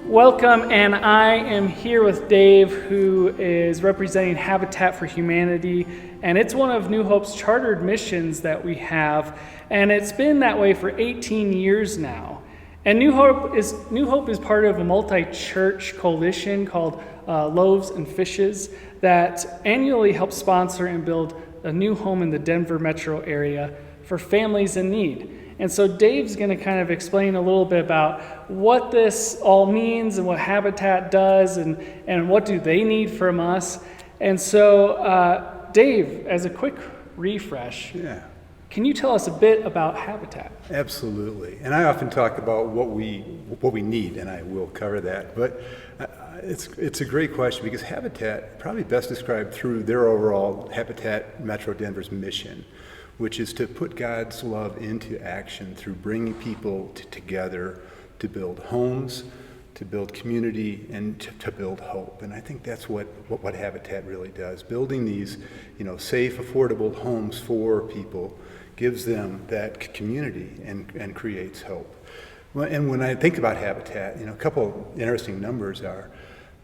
Welcome, and I am here with Dave, who is representing Habitat for Humanity, and it's one of New Hope's chartered missions that we have, and it's been that way for 18 years now. And New Hope is part of a multi-church coalition called Loaves and Fishes that annually helps sponsor and build a new home in the Denver metro area for families in need. And so Dave's going to kind of explain a little bit about what this all means and what Habitat does and what do they need from us. And so Dave, as a quick refresh, can you tell us a bit about Habitat? Absolutely. And I often talk about what we need, and I will cover that. But it's a great question because Habitat probably best described through their overall Habitat Metro Denver's mission, which is to put God's love into action through bringing people together to build homes, to build community, and to build hope. And I think that's what Habitat really does. Building these, safe, affordable homes for people gives them that community and creates hope. And when I think about Habitat, a couple interesting numbers are,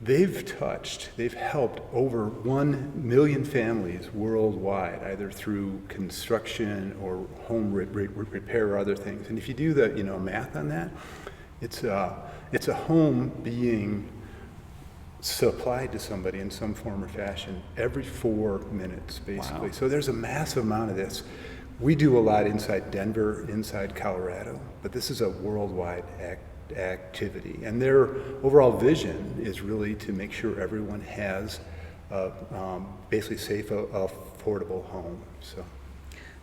they've helped over 1 million families worldwide, either through construction or home repair or other things. And if you do the math on that, it's a home being supplied to somebody in some form or fashion every 4 minutes, basically. Wow. So there's a massive amount of this. We do a lot inside Denver, inside Colorado, but this is a worldwide activity, and their overall vision is really to make sure everyone has a basically safe, affordable home.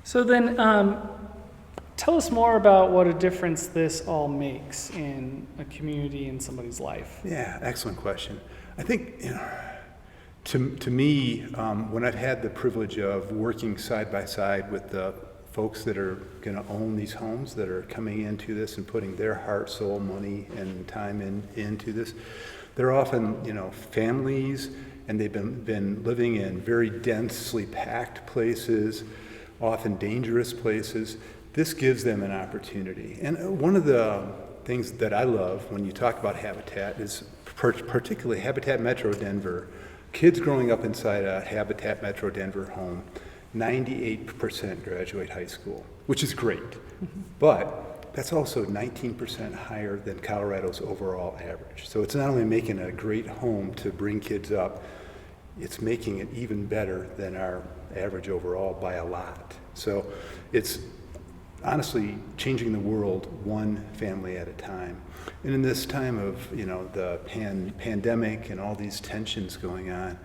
So then tell us more about what a difference this all makes in a community, in somebody's life. Yeah, excellent question. I think to me, when I've had the privilege of working side by side with the folks that are going to own these homes, that are coming into this and putting their heart, soul, money, and time into this, they're often, families, and they've been living in very densely packed places, often dangerous places. This gives them an opportunity. And one of the things that I love when you talk about Habitat is particularly Habitat Metro Denver. Kids growing up inside a Habitat Metro Denver home, 98% graduate high school, which is great. Mm-hmm. But that's also 19% higher than Colorado's overall average. So it's not only making a great home to bring kids up, it's making it even better than our average overall by a lot. So it's honestly changing the world one family at a time. And in this time of the pandemic and all these tensions going on,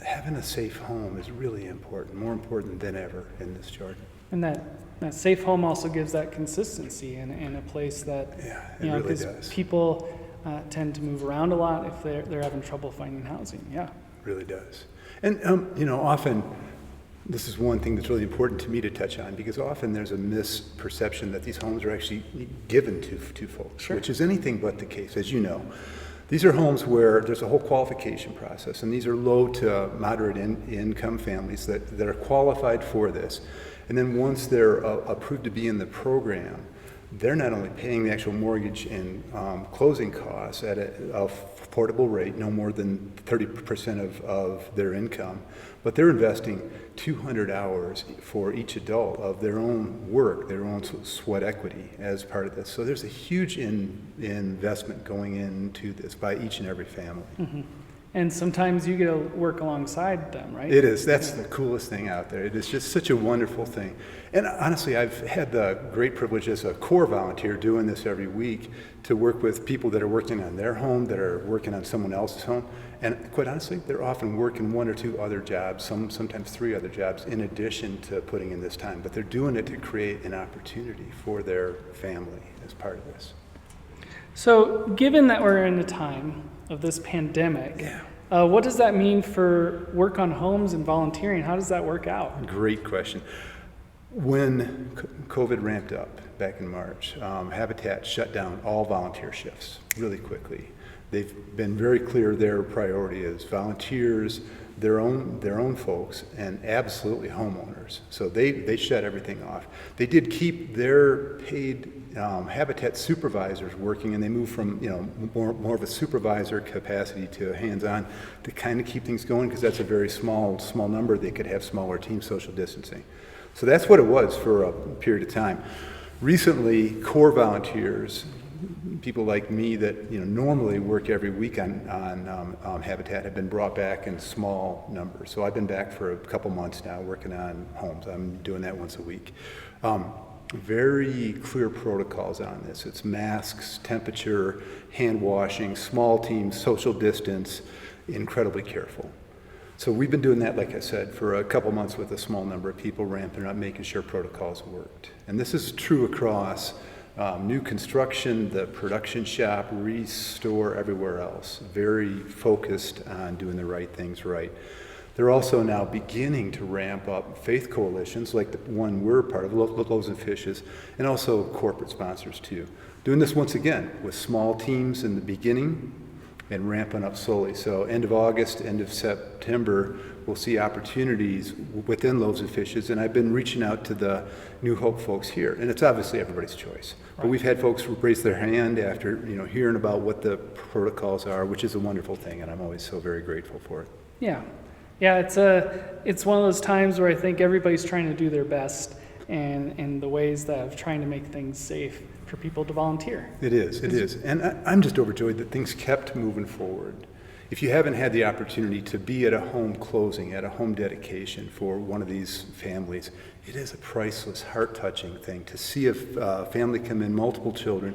having a safe home is really important, more important than ever in this Jordan. And that safe home also gives that consistency in a place that, really does. People tend to move around a lot if they're having trouble finding housing. Yeah, it really does. And often this is one thing that's really important to me to touch on, because often there's a misperception that these homes are actually given to folks, sure, which is anything but the case, as you know. These are homes where there's a whole qualification process, and these are low to moderate income families that are qualified for this. And then once they're approved to be in the program, they're not only paying the actual mortgage and closing costs at a affordable rate, no more than 30% of their income, but they're investing 200 hours for each adult of their own work, their own sweat equity as part of this. So there's a huge investment going into this by each and every family. Mm-hmm. And sometimes you get to work alongside them, right? It is. That's the coolest thing out there. It is just such a wonderful thing. And honestly, I've had the great privilege as a core volunteer doing this every week to work with people that are working on their home, that are working on someone else's home. And quite honestly, they're often working 1 or 2 other jobs, sometimes 3 other jobs in addition to putting in this time. But they're doing it to create an opportunity for their family as part of this. So given that we're in a time of this pandemic, what does that mean for work on homes and volunteering? How does that work out? Great question. When COVID ramped up back in March, Habitat shut down all volunteer shifts really quickly. They've been very clear their priority is volunteers, their own folks, and absolutely homeowners. So they shut everything off. They did keep their paid habitat supervisors working, and they moved from more of a supervisor capacity to hands-on to kind of keep things going, because that's a very small number. They could have smaller teams, social distancing. So that's what it was for a period of time. Recently, core volunteers, people like me that normally work every week on Habitat, have been brought back in small numbers. So I've been back for a couple months now working on homes. I'm doing that once a week. Very clear protocols on this. It's masks, temperature, hand washing, small teams, social distance, incredibly careful. So we've been doing that, like I said, for a couple months with a small number of people, ramping up, making sure protocols worked. And this is true across new construction, the production shop, restore, everywhere else. Very focused on doing the right things right. They're also now beginning to ramp up faith coalitions like the one we're part of, Loaves and Fishes, and also corporate sponsors too. Doing this once again with small teams in the beginning and ramping up slowly. So end of August, end of September, we'll see opportunities within Loaves and Fishes, and I've been reaching out to the New Hope folks here, and it's obviously everybody's choice. But we've had folks raise their hand after hearing about what the protocols are, which is a wonderful thing, and I'm always so very grateful for it. Yeah, it's one of those times where I think everybody's trying to do their best, and in the ways that of trying to make things safe for people to volunteer. It is, and I'm just overjoyed that things kept moving forward. If you haven't had the opportunity to be at a home closing, at a home dedication for one of these families, it is a priceless, heart-touching thing to see a family come in, multiple children,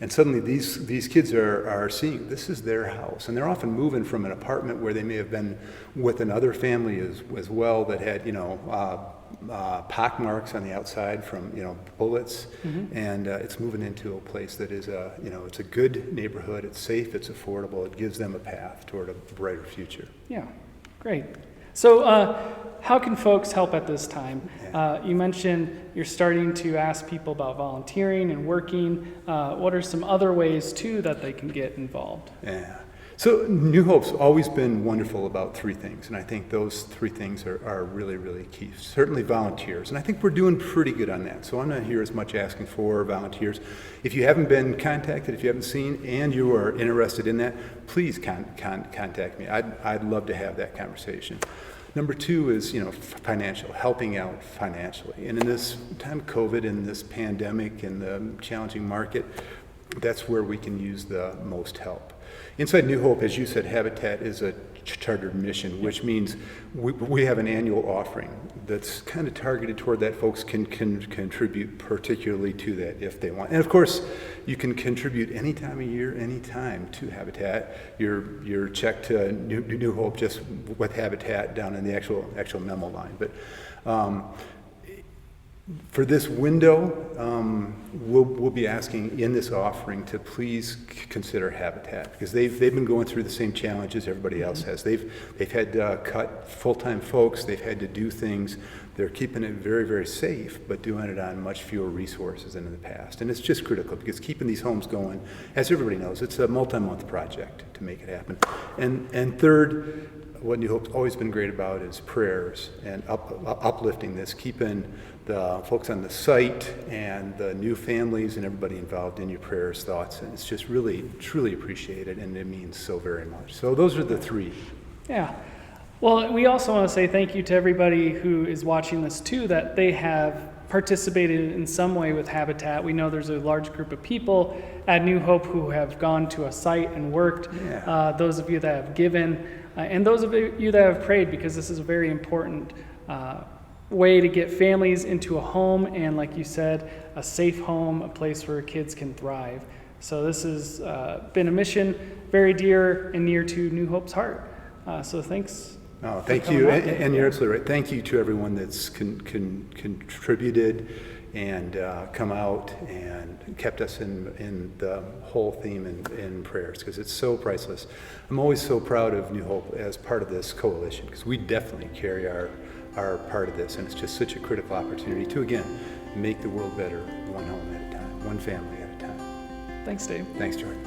and suddenly these kids are seeing this is their house, and they're often moving from an apartment where they may have been with another family as well that had pock marks on the outside from bullets, and it's moving into a place that is it's a good neighborhood, it's safe, it's affordable, it gives them a path toward a brighter future. Yeah, great. So how can folks help at this time? You mentioned you're starting to ask people about volunteering and working. What are some other ways too that they can get involved? Yeah. So New Hope's always been wonderful about three things, and I think those three things are really, really key. Certainly volunteers, and I think we're doing pretty good on that. So I'm not here as much asking for volunteers. If you haven't been contacted, if you haven't seen, and you are interested in that, please contact me. I'd love to have that conversation. Number two is, financial, helping out financially. And in this time of COVID, in this pandemic, in the challenging market, that's where we can use the most help. Inside New Hope, as you said, Habitat is a chartered mission, which means we have an annual offering that's kind of targeted toward that. Folks can contribute particularly to that if they want. And of course, you can contribute any time of year, any time to Habitat. Your check to New Hope just with Habitat down in the actual memo line. But for this window, we'll be asking in this offering to please consider Habitat, because they've been going through the same challenges everybody else has. They've had to cut full-time folks. They've had to do things. They're keeping it very, very safe, but doing it on much fewer resources than in the past. And it's just critical, because keeping these homes going, as everybody knows, it's a multi-month project to make it happen. And third, what New Hope's always been great about is prayers and uplifting this, keeping the folks on the site and the new families and everybody involved in your prayers, thoughts, and it's just really, truly appreciated, and it means so very much. So those are the three. Yeah. Well, we also want to say thank you to everybody who is watching this too, that they have participated in some way with Habitat. We know there's a large group of people at New Hope who have gone to a site and worked. Yeah. Those of you that have given, and those of you that have prayed, because this is a very important way to get families into a home, and like you said, a safe home, a place where kids can thrive. So this has been a mission very dear and near to New Hope's heart. So thanks. Oh, thank you, and you're absolutely right. Thank you to everyone that's contributed and come out and kept us in the whole theme in prayers, because it's so priceless. I'm always so proud of New Hope as part of this coalition, because we definitely carry our part of this, and it's just such a critical opportunity to, again, make the world better one home at a time, one family at a time. Thanks, Dave. Thanks, Jordan.